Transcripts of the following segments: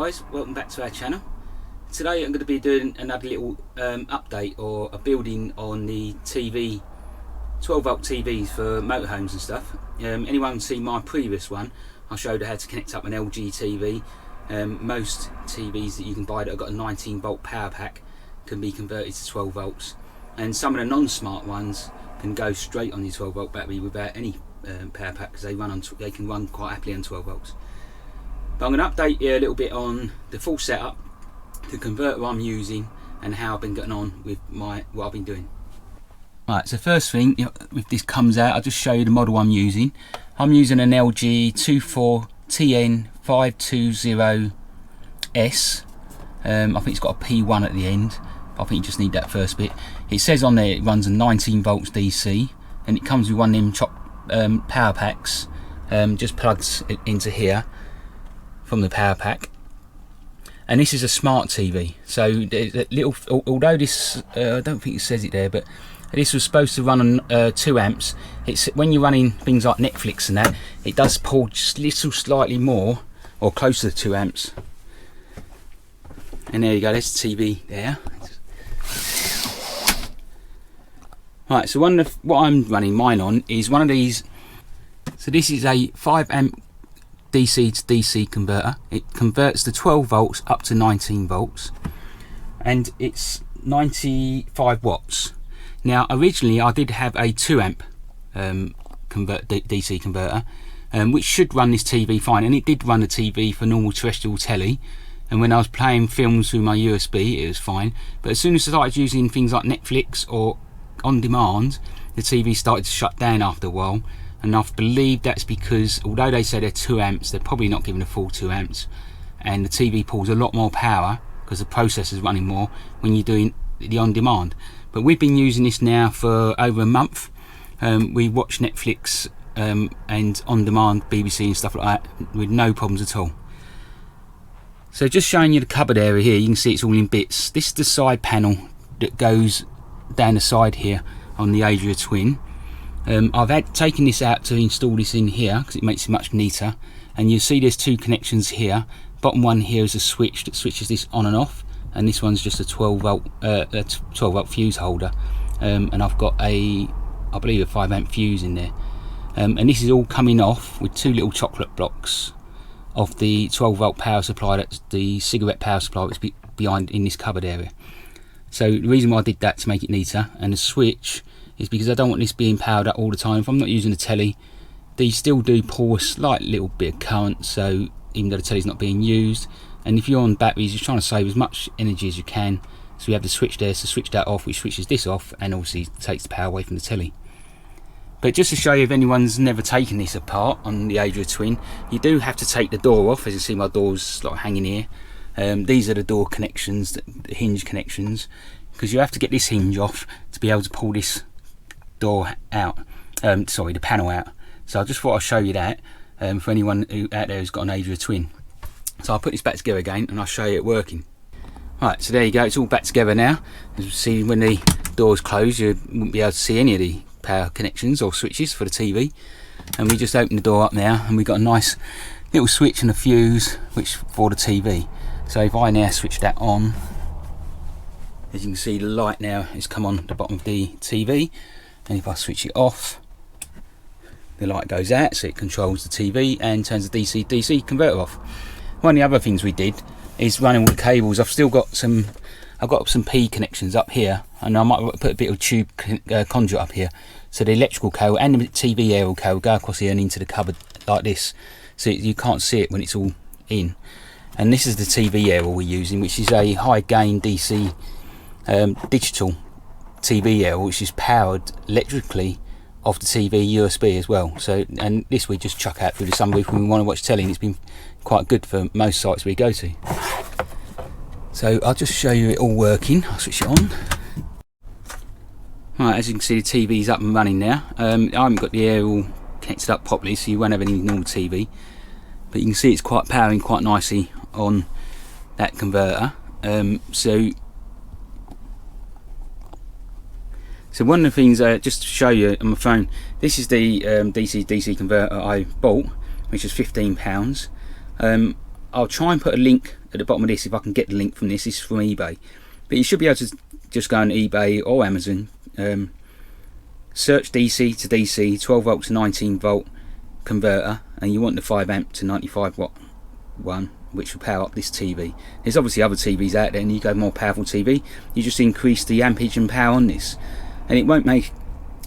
guys, welcome back to our channel. Today I'm going to be doing another little update or a building on the TV, 12 volt TVs for motorhomes and stuff. Anyone seen my previous one, I showed how to connect up an LG TV. Most TVs that you can buy that have got a 19 volt power pack can be converted to 12 volts, and some of the non-smart ones can go straight on the 12 volt battery without any power pack, because they can run quite happily on 12 volts. But I'm going to update you a little bit on the full setup, the converter I'm using, and how I've been getting on with what I've been doing. Right, so first thing, if this comes out, I'll just show you the model I'm using. I'm using an LG 24TN520S. I think it's got a P1 at the end. I think you just need that first bit. It says on there it runs a 19 volts DC, and it comes with one of them power packs. Just plugs it into here from the power pack. And this is a smart TV, so although this I don't think it says it there, but this was supposed to run on 2 amps. It's when you're running things like Netflix and that, it does pull just little slightly more or closer to 2 amps. And there you go, there's the TV there. Right, so what I'm running mine on is one of these. So this is a 5 amp DC to DC converter. It converts the 12 volts up to 19 volts, and it's 95 watts. Now originally I did have a 2 amp DC converter, which should run this TV fine, and it did run the TV for normal terrestrial telly, and when I was playing films through my USB it was fine. But as soon as I started using things like Netflix or on demand, the TV started to shut down after a while. And I believe that's because, although they say they're 2 amps, they're probably not giving a full 2 amps, and the TV pulls a lot more power because the processor's running more when you're doing the on demand. But we've been using this now for over a month. We watch Netflix and on demand BBC and stuff like that with no problems at all. So just showing you the cupboard area here, you can see it's all in bits. This is the side panel that goes down the side here on the Adria Twin. I've taken this out to install this in here because it makes it much neater, and you see there's 2 connections here. Bottom one here is a switch that switches this on and off, and this one's just a 12 volt fuse holder, and I've got I believe a 5 amp fuse in there, and this is all coming off with 2 little chocolate blocks of the 12 volt power supply. That's the cigarette power supply that's behind in this cupboard area. So the reason why I did that to make it neater, and the switch is because I don't want this being powered up all the time. If I'm not using the telly, these still do pull a slight little bit of current, so even though the telly's not being used, and if you're on batteries, you're trying to save as much energy as you can. So we have the switch there, so switch that off, which switches this off, and obviously takes the power away from the telly. But just to show you, if anyone's never taken this apart on the Adria Twin, you do have to take the door off. As you see, my door's like hanging here. These are the door connections, the hinge connections, because you have to get this hinge off to be able to pull this door out, the panel out. So I just thought I'd show you that for anyone out there who's got an Adria Twin. So I'll put this back together again and I'll show you it working. Right, so there you go, it's all back together now. As you see, when the door's closed, you wouldn't be able to see any of the power connections or switches for the TV. And we just open the door up now, and we've got a nice little switch and a fuse which for the TV. So if I now switch that on, as you can see, the light now has come on at the bottom of the TV. And if I switch it off, the light goes out, so it controls the TV and turns the DC-DC converter off. One of the other things we did is running all the cables. I've got some P connections up here, and I might put a bit of tube conduit up here, so the electrical cable and the TV aerial cable go across here and into the cupboard like this, so you can't see it when it's all in. And this is the TV aerial we're using, which is a high gain DC digital TV aerial, which is powered electrically off the TV USB as well. So, and this we just chuck out through the sunroof when we want to watch telly, and it's been quite good for most sites we go to. So I'll just show you it all working. I'll switch it on. Right, as you can see, the TV's up and running now. I haven't got the aerial connected up properly, so you won't have any normal TV, but you can see it's powering quite nicely on that converter. So one of the things, just to show you on my phone, this is the DC-DC converter I bought, which is £15. I'll try and put a link at the bottom of this, if I can get the link from this is from eBay. But you should be able to just go on eBay or Amazon, search DC to DC 12 volt to 19 volt converter, and you want the 5 amp to 95 watt one, which will power up this TV. There's obviously other TVs out there, and you go more powerful TV, you just increase the ampage and power on this, and it won't make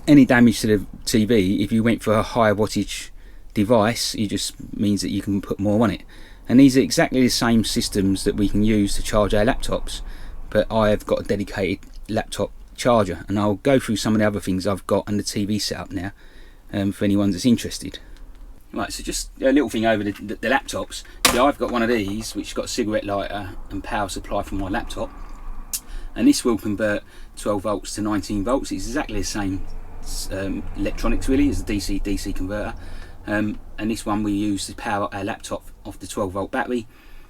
any damage to the TV. If you went for a higher wattage device, it just means that you can put more on it. And these are exactly the same systems that we can use to charge our laptops, but I have got a dedicated laptop charger, and I'll go through some of the other things I've got and the TV setup now, for anyone that's interested. Right, so just a little thing over the laptops. So I've got one of these which has got a cigarette lighter and power supply from my laptop, and this will convert 12 volts to 19 volts. It's exactly the same electronics really as the DC-DC converter, and this one we use to power our laptop off the 12 volt battery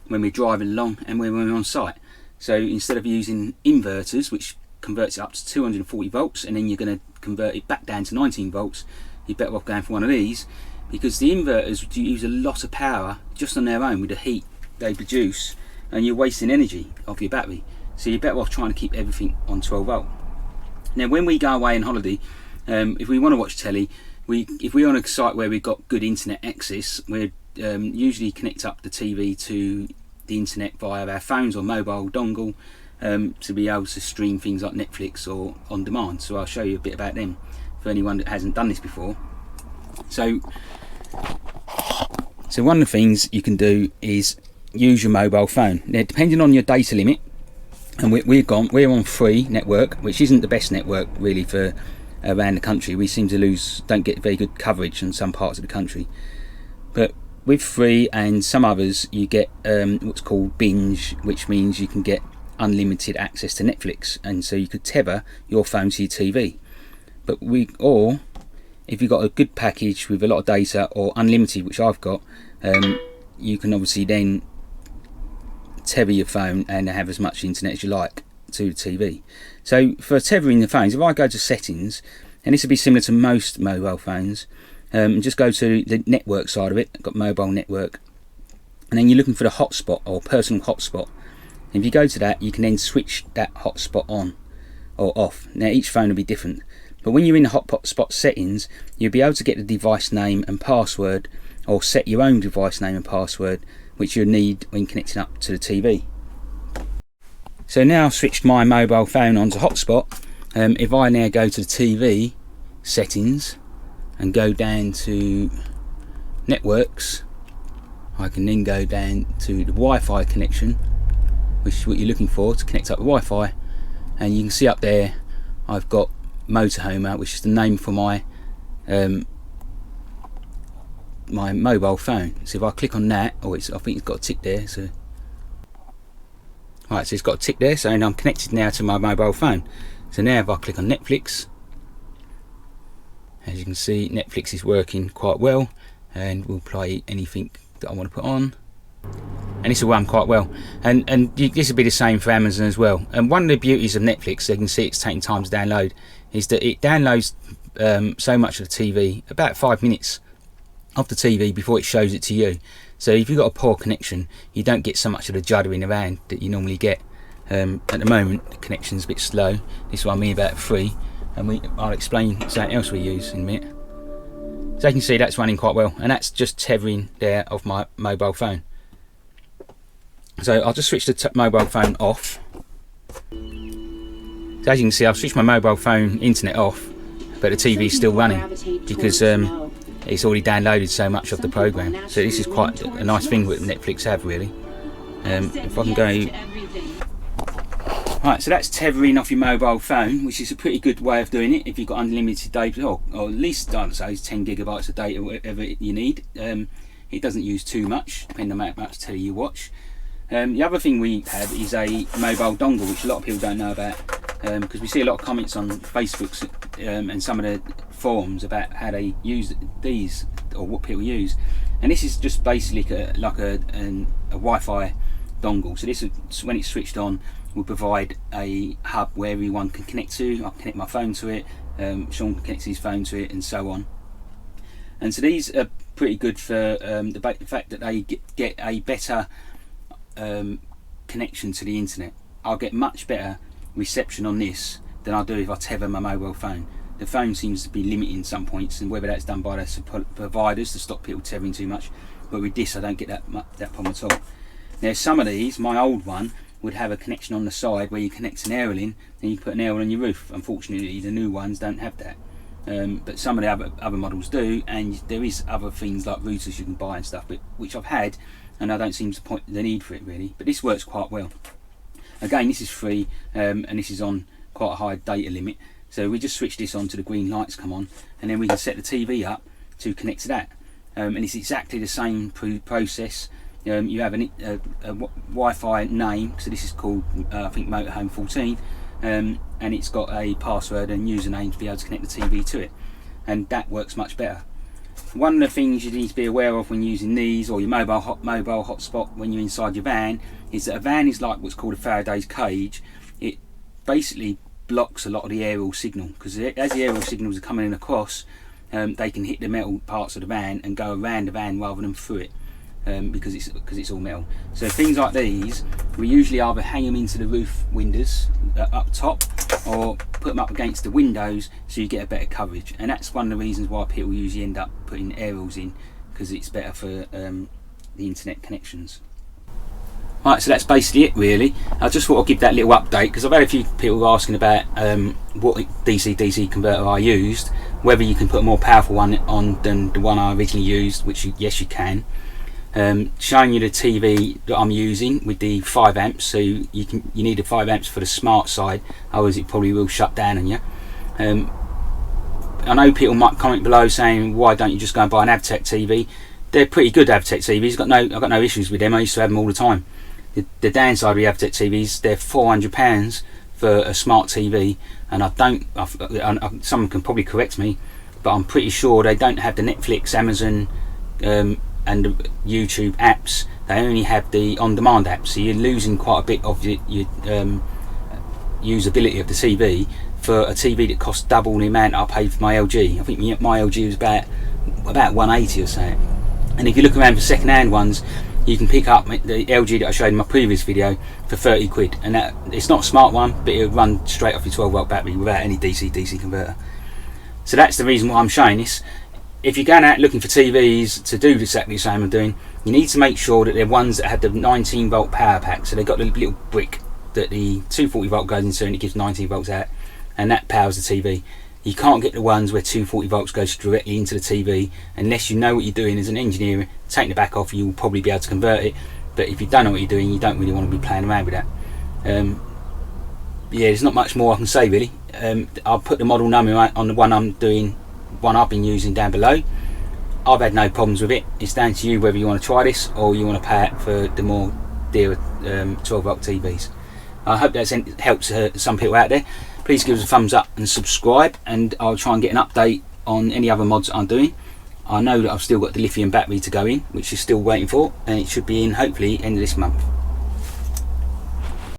when we're driving along and when we're on site. So instead of using inverters, which converts it up to 240 volts and then you're going to convert it back down to 19 volts, you're better off going for one of these, because the inverters use a lot of power just on their own with the heat they produce, and you're wasting energy of your battery. So you're better off trying to keep everything on 12 volt. Now when we go away on holiday, if we want to watch telly, if we're on a site where we've got good internet access, we usually connect up the TV to the internet via our phones or mobile dongle, to be able to stream things like Netflix or on demand. So I'll show you a bit about them for anyone that hasn't done this before. So one of the things you can do is use your mobile phone. Now, depending on your data limit, and we're on free network, which isn't the best network really for around the country. We seem to don't get very good coverage in some parts of the country. But with free and some others, you get what's called binge, which means you can get unlimited access to Netflix, and so you could tether your phone to your TV. But if you've got a good package with a lot of data, or unlimited, which I've got, you can obviously then tether your phone and have as much internet as you like to the TV. So for tethering the phones, if I go to settings, and this would be similar to most mobile phones, and just go to the network side of it. I've got mobile network, and then you're looking for the hotspot or personal hotspot. If you go to that, you can then switch that hotspot on or off. Now each phone will be different, but when you're in the hotspot settings, you'll be able to get the device name and password, or set your own device name and password, which you'll need when connecting up to the TV. So now I've switched my mobile phone onto hotspot. If I now go to the TV settings and go down to networks, I can then go down to the Wi-Fi connection, which is what you're looking for to connect up with Wi-Fi, and you can see up there I've got motorhomer, which is the name for my my mobile phone. So if I click on that, I think it's got a tick there, so right, so it's got a tick there, so I'm connected now to my mobile phone. So now if I click on Netflix, as you can see, Netflix is working quite well, and will play anything that I want to put on, and this will run quite well. And this will be the same for Amazon as well. And one of the beauties of Netflix, so you can see it's taking time to download, is that it downloads so much of the TV, about 5 minutes of the TV before it shows it to you. So if you've got a poor connection, you don't get so much of the juddering around that you normally get. At the moment the connection's a bit slow. This is what I mean about free, and I'll explain something else we use in a minute. So you can see that's running quite well, and that's just tethering there of my mobile phone. So I'll just switch the mobile phone off. So as you can see, I've switched my mobile phone internet off, but the TV's still running because it's already downloaded so much of the program. So this is quite a nice thing that Netflix have really. If I can go, right, so that's tethering off your mobile phone, which is a pretty good way of doing it if you've got unlimited data, or at least I'd say 10 gigabytes of data, whatever you need. It doesn't use too much, depending on how much telly you watch. The other thing we have is a mobile dongle, which a lot of people don't know about, because we see a lot of comments on Facebook and some of the forums about how they use these, or what people use. And this is just basically like a Wi-Fi dongle. So this is, when it's switched on, will provide a hub where everyone can connect to. I can connect my phone to it, Sean can connect his phone to it, and so on. And so these are pretty good for the fact that they get a better connection to the internet. I'll get much better reception on this than I do if I tether my mobile phone. The phone seems to be limiting some points, and whether that's done by the providers to stop people tethering too much, but with this I don't get that problem at all. Now some of these, my old one would have a connection on the side where you connect an aerial in and you can put an aerial on your roof. Unfortunately the new ones don't have that, but some of the other models do, and there is other things like routers you can buy and stuff, but which I've had and I don't seem to point the need for it really, but this works quite well. Again, this is free, and this is on quite a high data limit, so we just switch this on to the green lights come on, and then we can set the TV up to connect to that, and it's exactly the same process. You have a Wi-Fi name, so this is called I think motorhome 14, and it's got a password and username to be able to connect the TV to it, and that works much better. One of the things you need to be aware of when using these, or your mobile hotspot when you're inside your van, is that a van is like what's called a Faraday's cage. It basically blocks a lot of the aerial signal, because as the aerial signals are coming in across, they can hit the metal parts of the van and go around the van rather than through it, because it's all metal. So things like these, we usually either hang them into the roof windows up top, or put them up against the windows so you get a better coverage, and that's one of the reasons why people usually end up putting aerials in, because it's better for the internet connections. Right, so that's basically it really. I just thought I'd give that little update, because I've had a few people asking about what DC-DC converter I used, whether you can put a more powerful one on than the one I originally used, which yes you can. Showing you the TV that I'm using with the 5 amps, so you need the 5 amps for the smart side, otherwise it probably will shut down on you. I know people might comment below saying why don't you just go and buy an Avtech TV. They're pretty good Avtech TVs. I've got no issues with them. I used to have them all the time. The downside of the Avtech TVs, they're £400 for a smart TV, and someone can probably correct me, but I'm pretty sure they don't have the Netflix, Amazon and the YouTube apps. They only have the on-demand apps, so you're losing quite a bit of your usability of the TV for a TV that costs double the amount I paid for my LG. I think my LG was about 180 or so. And if you look around for second-hand ones, you can pick up the LG that I showed in my previous video for 30 quid, and that it's not a smart one, but it'll run straight off your 12-volt battery without any DC-DC converter. So that's the reason why I'm showing this. If you're going out looking for TVs to do exactly the same I'm doing, you need to make sure that they're ones that have the 19-volt power pack, so they've got the little brick that the 240 volt goes into and it gives 19 volts out, and that powers the TV. You can't get the ones where 240 volts goes directly into the TV unless you know what you're doing as an engineer. Take the back off, you'll probably be able to convert it, but if you don't know what you're doing, you don't really want to be playing around with that. Yeah, there's not much more I can say really. I'll put the model number on the one I've been using down below. I've had no problems with it. It's down to you whether you want to try this or you want to pay it for the more dearer 12 volt TVs. I hope that helps some people out there. Please give us a thumbs up and subscribe, and I'll try and get an update on any other mods that I'm doing. I know that I've still got the lithium battery to go in, which is still waiting for, and it should be in hopefully end of this month.